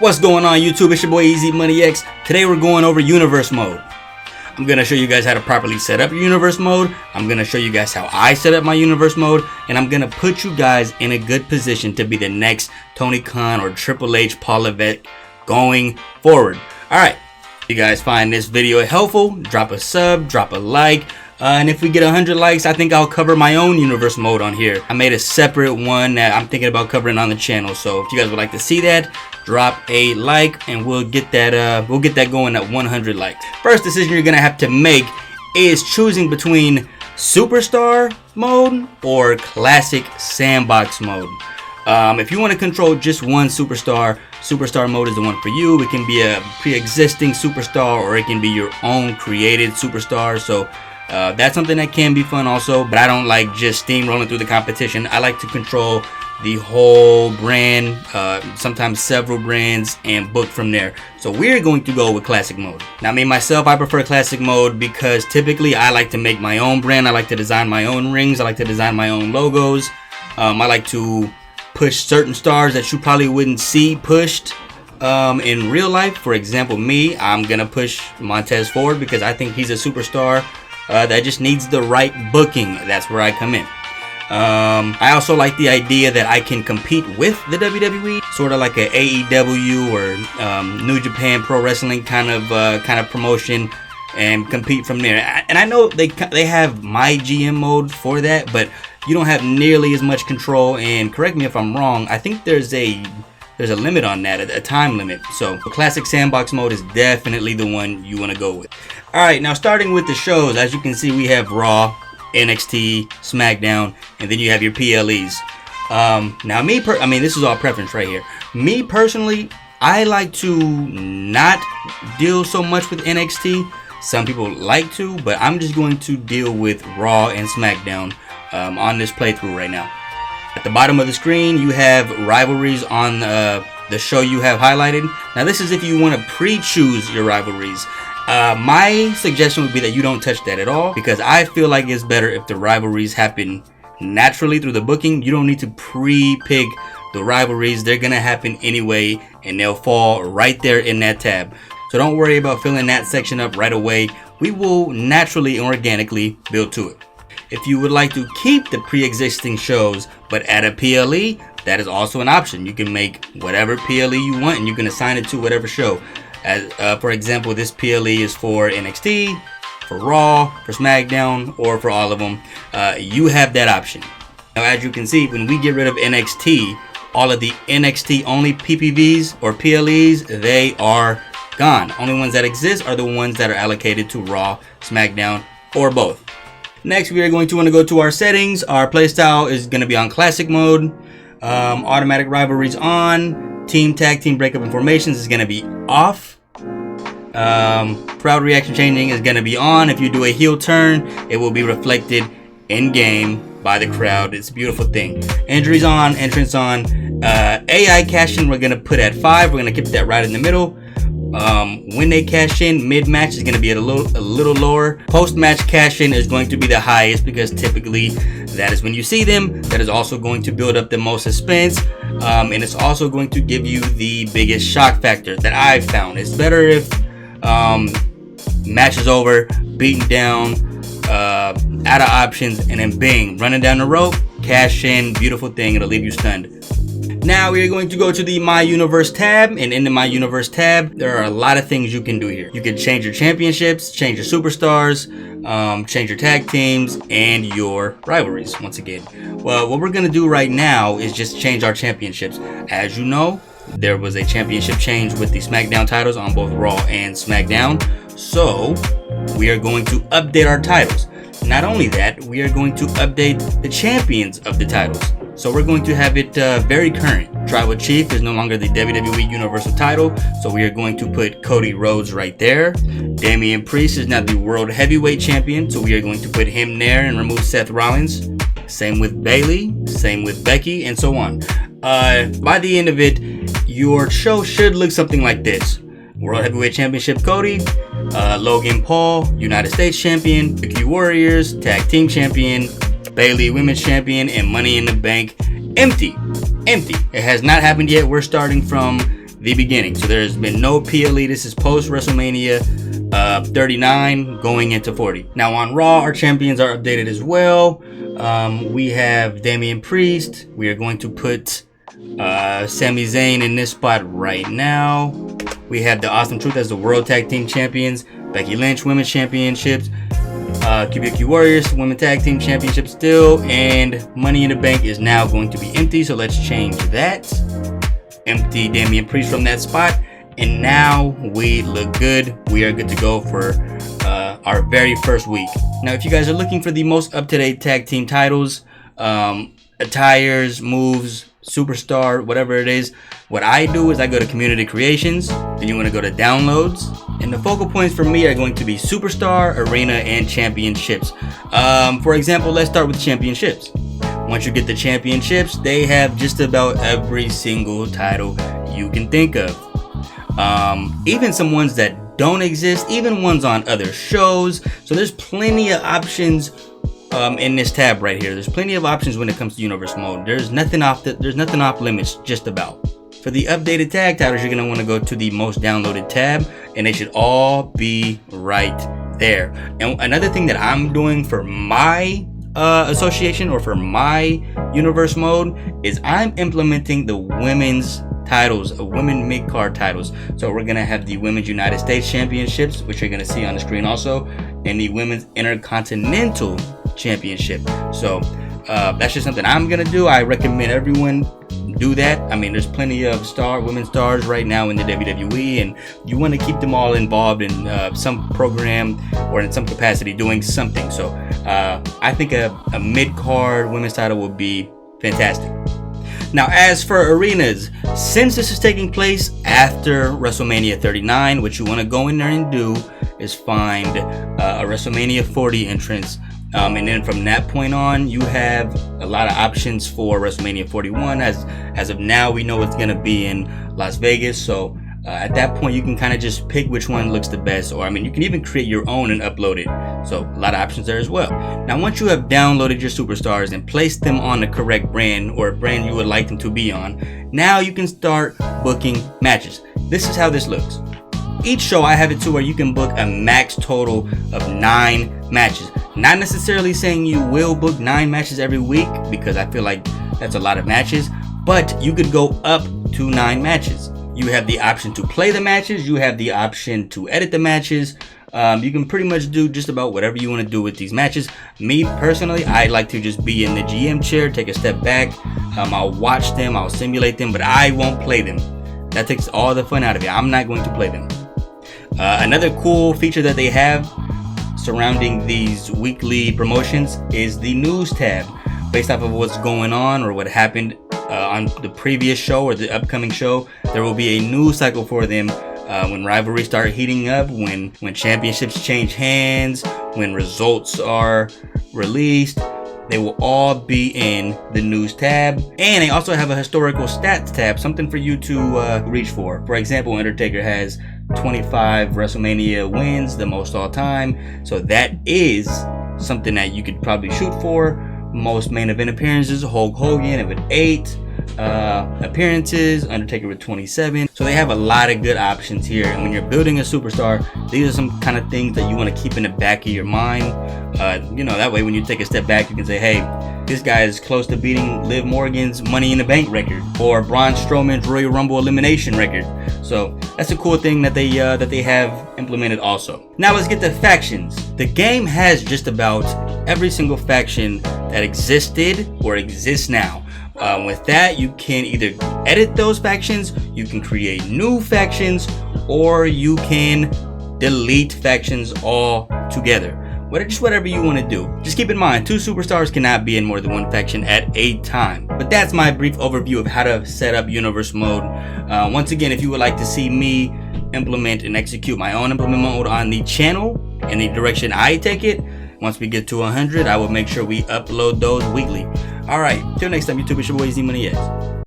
What's going on YouTube? It's your boy EazyMoneyX. Today we're going over universe mode. I'm going to show you guys how to properly set up your universe mode. I'm going to show you guys how I set up my universe mode. And I'm going to put you guys in a good position to be the next Tony Khan or Triple H Paul Levesque going forward. Alright, if you guys find this video helpful, drop a sub, drop a like. And if we get 100 likes, I think I'll cover my own universe mode on here. I made a separate one that I'm thinking about covering on the channel. So if you guys would like to see that, drop a like and we'll get that going at 100 likes. First decision you're gonna have to make is choosing between superstar mode or classic sandbox mode. If you want to control just one superstar mode is the one for you. It can be a pre-existing superstar or it can be your own created superstar. So that's something that can be fun also, but I don't like just steamrolling through the competition. I like to control the whole brand, sometimes several brands, and book from there. So we're going to go with classic mode. Now me myself, I prefer classic mode because typically I like to make my own brand. I like to design my own rings. I like to design my own logos. I like to push certain stars that you probably wouldn't see pushed in real life. For example, me, I'm gonna push Montez Ford because I think he's a superstar that just needs the right booking. That's where I come in. I also like the idea that I can compete with the WWE, sort of like a AEW or New Japan Pro Wrestling kind of promotion, and compete from there. And I know they have my GM mode for that, but you don't have nearly as much control. And correct me if I'm wrong, I think there's a limit on that, a time limit. So the classic sandbox mode is definitely the one you want to go with. Alright, now starting with the shows, as you can see we have Raw, NXT, SmackDown, and then you have your PLEs. Now this is all preference right here. Me personally, I like to not deal so much with NXT. Some people like to, but I'm just going to deal with Raw and SmackDown on this playthrough right now. At the bottom of the screen, you have rivalries on the show you have highlighted. Now this is if you want to pre-choose your rivalries. My suggestion would be that you don't touch that at all, because I feel like it's better if the rivalries happen naturally through the booking. You don't need to pre-pick the rivalries. They're gonna happen anyway and they'll fall right there in that tab. So don't worry about filling that section up right away. We will naturally and organically build to it. If you would like to keep the pre-existing shows but add a PLE, that is also an option. You can make whatever PLE you want and you can assign it to whatever show. As for example, this PLE is for NXT, for Raw, for SmackDown, or for all of them. You have that option. Now, as you can see, when we get rid of NXT, all of the NXT only PPVs or PLEs, they are gone. Only ones that exist are the ones that are allocated to Raw, SmackDown, or both. Next, we are going to want to go to our settings. Our playstyle is going to be on classic mode. Automatic rivalries on. Team tag team breakup and formations is going to be off. Crowd reaction changing is going to be on. If you do a heel turn, it will be reflected in game by the crowd. It's a beautiful thing. Injuries on, entrance on. AI cash-in we're going to put at 5. We're going to keep that right in the middle. When they cash in, mid-match is going to be at a little lower. Post-match cash-in is going to be the highest because typically that is when you see them. That is also going to build up the most suspense, and it's also going to give you the biggest shock factor that I've found. It's better if match is over, beaten down, out of options, and then bing, running down the rope, cash in, beautiful thing, it'll leave you stunned. Now we are going to go to the My Universe tab, and in the My Universe tab, there are a lot of things you can do here. You can change your championships, change your superstars, change your tag teams, and your rivalries once again. Well, what we're going to do right now is just change our championships. As you know, there was a championship change with the SmackDown titles on both Raw and SmackDown. So we are going to update our titles. Not only that, we are going to update the champions of the titles. So we're going to have it very current. Tribal Chief is no longer the WWE Universal title, so we are going to put Cody Rhodes right there. Damian Priest is now the World Heavyweight Champion, so we are going to put him there and remove Seth Rollins. Same with Bayley, same with Becky, and so on. By the end of it, your show should look something like this. World Heavyweight Championship Cody, Logan Paul, United States Champion, Vicky Warriors, Tag Team Champion, Bayley Women's Champion, and Money in the Bank empty. It has not happened yet. We're starting from the beginning. So there's been no PLE. This is post WrestleMania 39 going into 40. Now on Raw, our champions are updated as well. We have Damian Priest. We are going to put Sami Zayn in this spot right now. We have the Awesome Truth as the World Tag Team Champions. Becky Lynch Women's Championships. QBQ Warriors Women's Tag Team Championship still. And Money in the Bank is now going to be empty. So let's change that. Empty Damian Priest from that spot. And now we look good. We are good to go for our very first week. Now, if you guys are looking for the most up-to-date tag team titles, attires, moves, superstar, whatever it is, what I do is I go to Community Creations. Then you want to go to Downloads. And the focal points for me are going to be Superstar, Arena, and Championships. For example, let's start with Championships. Once you get the Championships, they have just about every single title you can think of. Even some ones that don't exist, even ones on other shows. So there's plenty of options in this tab right here. There's plenty of options when it comes to Universe Mode. There's nothing off limits just about. For the updated tag titles, you're gonna want to go to the most downloaded tab, and they should all be right there. And another thing that I'm doing for my association or for my Universe Mode is I'm implementing the women's titles, women mid-card titles. So we're gonna have the Women's United States Championships, which you're gonna see on the screen also, and the Women's Intercontinental Championship. So that's just something I'm gonna do. I recommend everyone do that. I mean, there's plenty of women stars right now in the WWE, and you want to keep them all involved in some program or in some capacity doing something. So I think a mid-card women's title would be fantastic. Now, as for arenas, since this is taking place after WrestleMania 39, what you want to go in there and do is find a WrestleMania 40 entrance. And then from that point on, you have a lot of options for WrestleMania 41. As of now, we know it's going to be in Las Vegas. So at that point, you can kind of just pick which one looks the best. Or, I mean, you can even create your own and upload it. So a lot of options there as well. Now, once you have downloaded your superstars and placed them on the correct brand or a brand you would like them to be on, now you can start booking matches. This is how this looks. Each show, I have it to where you can book a max total of 9 matches. Not necessarily saying you will book 9 matches every week, because I feel like that's a lot of matches, but you could go up to 9 matches. You have the option to play the matches. You have the option to edit the matches. You can pretty much do just about whatever you want to do with these matches. Me personally, I like to just be in the GM chair, take a step back. I'll watch them, I'll simulate them, but I won't play them. That takes all the fun out of it. I'm not going to play them. Another cool feature that they have surrounding these weekly promotions is the news tab. Based off of what's going on or what happened on the previous show or the upcoming show, there will be a news cycle for them when rivalries start heating up, when championships change hands, when results are released. They will all be in the news tab. And they also have a historical stats tab, something for you to reach for. For example, Undertaker has 25 WrestleMania wins, the most all time. So that is something that you could probably shoot for. Most main event appearances, Hulk Hogan with 8 appearances, Undertaker with 27. So they have a lot of good options here. And when you're building a superstar, these are some kind of things that you want to keep in the back of your mind. That way when you take a step back, you can say, hey, this guy is close to beating Liv Morgan's Money in the Bank record or Braun Strowman's Royal Rumble elimination record. So that's a cool thing that they have implemented also. Now let's get to factions. The game has just about every single faction that existed or exists now. With that, you can either edit those factions, you can create new factions, or you can delete factions altogether. Just whatever you want to do. Just keep in mind, 2 superstars cannot be in more than one faction at a time. But that's my brief overview of how to set up Universe Mode. Once again, if you would like to see me implement and execute my own implement mode on the channel and the direction I take it, once we get to 100, I will make sure we upload those weekly. Alright, till next time, YouTube, it's your boy EazyMoneyX.